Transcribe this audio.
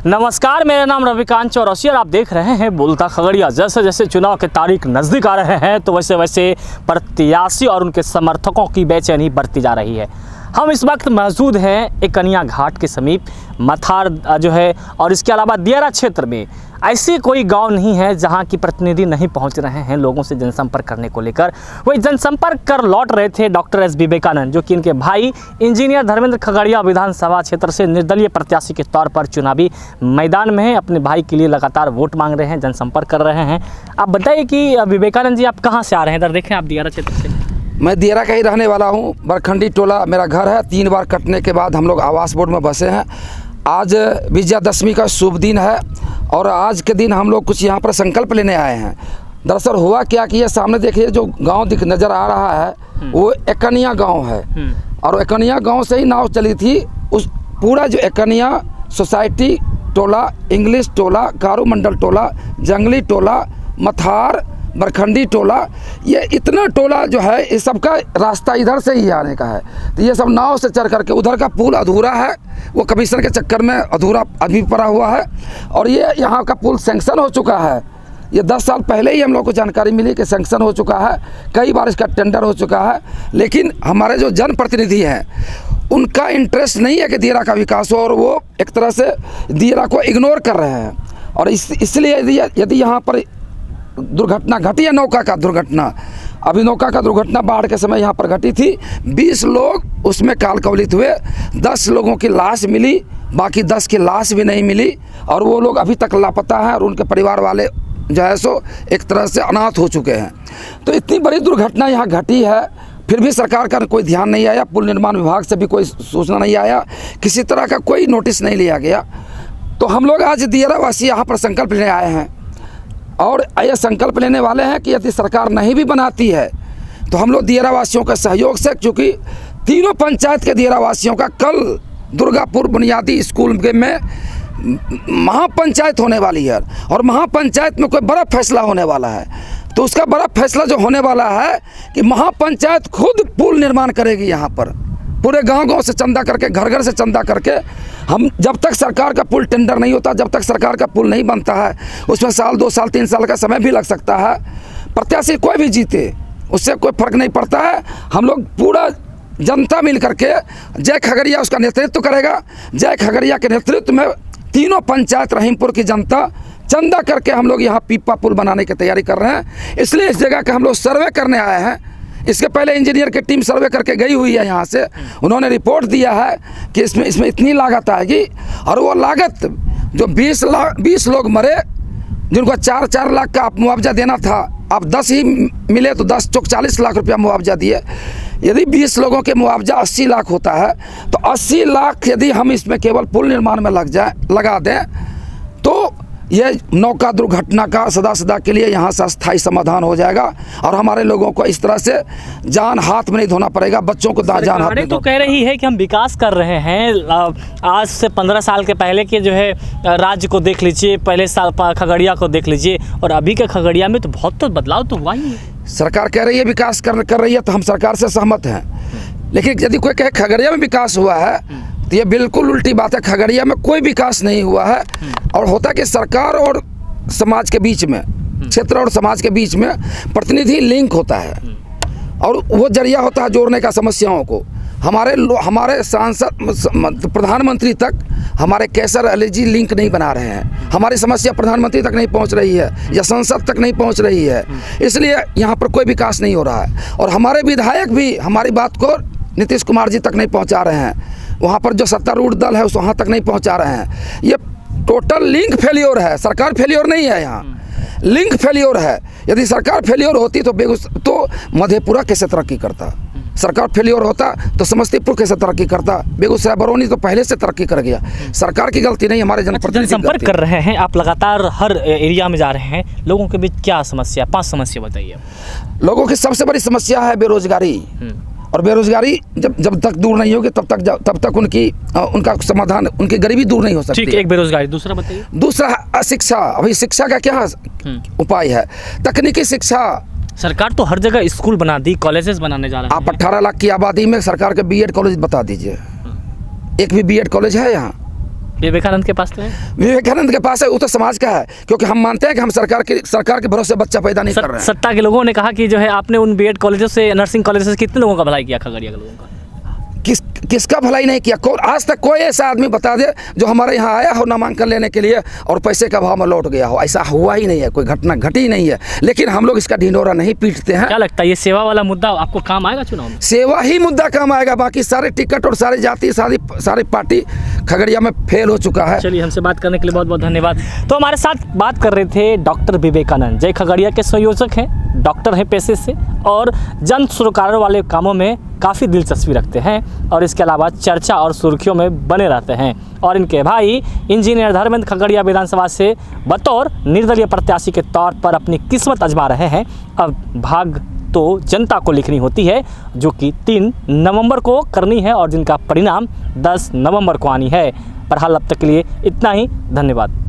नमस्कार, मेरा नाम रविकांत चौरसिया और आप देख रहे हैं बोलता खगड़िया। जैसे जैसे चुनाव की तारीख नज़दीक आ रहे हैं तो वैसे वैसे प्रत्याशी और उनके समर्थकों की बेचैनी बढ़ती जा रही है। हम इस वक्त मौजूद हैं एकनिया घाट के समीप मथार जो है और इसके अलावा दियारा क्षेत्र में ऐसी कोई गांव नहीं है जहां की प्रतिनिधि नहीं पहुंच रहे हैं लोगों से जनसंपर्क करने को लेकर। वही जनसंपर्क कर लौट रहे थे डॉक्टर एस विवेकानंद, जो कि इनके भाई इंजीनियर धर्मेंद्र खगड़िया विधानसभा क्षेत्र से निर्दलीय प्रत्याशी के तौर पर चुनावी मैदान में हैं। अपने भाई के लिए लगातार वोट मांग रहे हैं, जनसंपर्क कर रहे हैं। आप बताइए कि विवेकानंद जी, आप कहाँ से आ रहे हैं? इधर देखें, आप दियारा क्षेत्र से। मैं दियारा का ही रहने वाला हूँ। बरखंडी टोला मेरा घर है। 3 बार कटने के बाद हम लोग आवास बोर्ड में बसे हैं। आज विजयादशमी का शुभ दिन है और आज के दिन हम लोग कुछ यहाँ पर संकल्प लेने आए हैं। दरअसल हुआ क्या कि ये सामने देखिए जो गांव नज़र आ रहा है वो एकनिया गांव है और एकनिया गांव से ही नाव चली थी। उस पूरा जो एकनिया सोसाइटी टोला, इंग्लिश टोला, कारू मंडल टोला, जंगली टोला, मथार, बरखंडी टोला, ये इतना टोला जो है इस सब का रास्ता इधर से ही आने का है। तो ये सब नाव से चढ़ करके, उधर का पुल अधूरा है, वो कमीशन के चक्कर में अधूरा अभी पड़ा हुआ है और ये यहाँ का पुल सैंक्शन हो चुका है। ये 10 साल पहले ही हम लोग को जानकारी मिली कि सैंक्शन हो चुका है, कई बार इसका टेंडर हो चुका है, लेकिन हमारे जो जनप्रतिनिधि हैं उनका इंटरेस्ट नहीं है कि दियारा का विकास हो और वो एक तरह से दियारा को इग्नोर कर रहे हैं। और इसलिए यदि यहाँ पर दुर्घटना घटी है, नौका का दुर्घटना, अभी नौका का दुर्घटना बाढ़ के समय यहाँ पर घटी थी। 20 लोग उसमें काल कवलित हुए, 10 लोगों की लाश मिली, बाकी 10 की लाश भी नहीं मिली और वो लोग अभी तक लापता हैं और उनके परिवार वाले जो है सो एक तरह से अनाथ हो चुके हैं। तो इतनी बड़ी दुर्घटना यहाँ घटी है, फिर भी सरकार का कोई ध्यान नहीं आया, पुल निर्माण विभाग से भी कोई सूचना नहीं आया, किसी तरह का कोई नोटिस नहीं लिया गया। तो हम लोग आज दियारा वासी यहाँ पर संकल्प लेने आए हैं और यह संकल्प लेने वाले हैं कि यदि सरकार नहीं भी बनाती है तो हम लोग दियारा वासियों के सहयोग से, क्योंकि तीनों पंचायत के दियारा वासियों का कल दुर्गापुर बुनियादी स्कूल में महापंचायत होने वाली है और महापंचायत में कोई बड़ा फैसला होने वाला है। तो उसका बड़ा फैसला जो होने वाला है कि महापंचायत खुद पुल निर्माण करेगी। यहाँ पर पूरे गांव-गांव से चंदा करके, घर-घर से चंदा करके, हम जब तक सरकार का पुल टेंडर नहीं होता, जब तक सरकार का पुल नहीं बनता है, उसमें साल 2 साल 3 साल का समय भी लग सकता है। प्रत्याशी कोई भी जीते उससे कोई फर्क नहीं पड़ता है। हम लोग पूरा जनता मिल करके, जय खगड़िया उसका नेतृत्व करेगा। जय खगड़िया के नेतृत्व में तीनों पंचायत रहीमपुर की जनता चंदा करके हम लोग यहाँ पीपा पुल बनाने की तैयारी कर रहे हैं। इसलिए इस जगह का हम लोग सर्वे करने आए हैं। इसके पहले इंजीनियर की टीम सर्वे करके गई हुई है यहाँ से, उन्होंने रिपोर्ट दिया है कि इसमें इतनी लागत आएगी और वो लागत जो 20 लोग मरे जिनको 4-4 लाख का मुआवजा देना था, अब 10 ही मिले तो 10 चौक 40 लाख रुपया मुआवजा दिए। यदि 20 लोगों के मुआवजा 80 लाख होता है तो 80 लाख यदि हम इसमें केवल पुल निर्माण में लगा दें तो ये नौका दुर्घटना का सदा के लिए यहाँ से अस्थायी समाधान हो जाएगा और हमारे लोगों को इस तरह से जान हाथ में नहीं धोना पड़ेगा, बच्चों को जान हाथ में। तो कह रही है कि हम विकास कर रहे हैं। आज से 15 साल के पहले के जो है राज्य को देख लीजिए, पहले साल खगड़िया को देख लीजिए और अभी के खगड़िया में तो बहुत तो बदलाव तो हुआ ही है। सरकार कह रही है विकास कर रही है तो हम सरकार से सहमत हैं, लेकिन यदि कोई कहे खगड़िया में विकास हुआ है तो ये बिल्कुल उल्टी बात है। खगड़िया में कोई विकास नहीं हुआ है और होता कि सरकार और समाज के बीच में, क्षेत्र और समाज के बीच में प्रतिनिधि लिंक होता है और वो जरिया होता है जोड़ने का समस्याओं को। हमारे सांसद प्रधानमंत्री तक हमारे कैसर अली जी लिंक नहीं बना रहे हैं, हमारी समस्या प्रधानमंत्री तक नहीं पहुंच रही है या संसद तक नहीं पहुंच रही है, इसलिए यहाँ पर कोई विकास नहीं हो रहा है। और हमारे विधायक भी हमारी बात को नीतीश कुमार जी तक नहीं पहुँचा रहे हैं, वहाँ पर जो सत्तारूढ़ दल है उस वहाँ तक नहीं पहुँचा रहे हैं। ये टोटल लिंक फेलियोर है, सरकार फेलियोर नहीं है, यहाँ लिंक फेलियोर है। यदि सरकार फेलियोर होती तो मधेपुरा कैसे तरक्की करता, सरकार फेलियोर होता तो समस्तीपुर कैसे तरक्की करता, बेगूसराय बरौनी तो पहले से तरक्की कर गया। सरकार की गलती नहीं, हमारे जनप्रतिनिधि संपर्क कर रहे हैं आप, लगातार हर एरिया में जा रहे हैं, लोगों के बीच क्या समस्या, 5 समस्या बताइए। लोगों की सबसे बड़ी समस्या है बेरोजगारी और बेरोजगारी जब तक दूर नहीं होगी तब तक उनका समाधान, उनकी गरीबी दूर नहीं हो सकती। ठीक है, एक बेरोजगारी। दूसरा बताइए। दूसरा शिक्षा। अभी शिक्षा का क्या उपाय है? तकनीकी शिक्षा। सरकार तो हर जगह स्कूल बना दी, कॉलेजेस बनाने जा रहे हैं। आप 18 लाख की आबादी में सरकार के बीएड कॉलेज बता दीजिए, एक भी बीएड कॉलेज है यहाँ? विवेकानंद के पास तो है? विवेकानंद के पास है, वो तो समाज का है, क्योंकि हम मानते हैं कि हम सरकार के भरोसे बच्चा पैदा नहीं कर रहे हैं। सत्ता के लोगों ने कहा कि जो है आपने उन बीएड कॉलेजों से, नर्सिंग कॉलेजों से कितने लोगों का भलाई किया खगड़िया के लोगों का? किसका भलाई नहीं किया? आज तक कोई ऐसा आदमी बता दे जो हमारे यहाँ आया हो नामांकन लेने के लिए और पैसे का भाव में लौट गया हो? ऐसा हुआ ही नहीं है, कोई घटना घटी ही नहीं है। लेकिन हम लोग इसका ढिंढोरा नहीं पीटते हैं। क्या लगता है ये सेवा वाला मुद्दा आपको काम आएगा चुनाव में? सेवा ही मुद्दा काम आएगा, बाकी सारे टिकट और सारी जाति सारी पार्टी खगड़िया में फेल हो चुका है। चलिए, हमसे बात करने के लिए बहुत बहुत धन्यवाद। तो हमारे साथ बात कर रहे थे डॉक्टर विवेकानंद, जय खगड़िया के संयोजक हैं, डॉक्टर हैं पेशे से और जन सुरकार वाले कामों में काफ़ी दिलचस्पी रखते हैं और इसके अलावा चर्चा और सुर्खियों में बने रहते हैं। और इनके भाई इंजीनियर धर्मेंद्र खगड़िया विधानसभा से बतौर निर्दलीय प्रत्याशी के तौर पर अपनी किस्मत आजमा रहे हैं। अब भाग तो जनता को लिखनी होती है, जो कि 3 नवंबर को करनी है और जिनका परिणाम 10 नवंबर को आनी है। पर हाल अब तक के लिए इतना ही। धन्यवाद।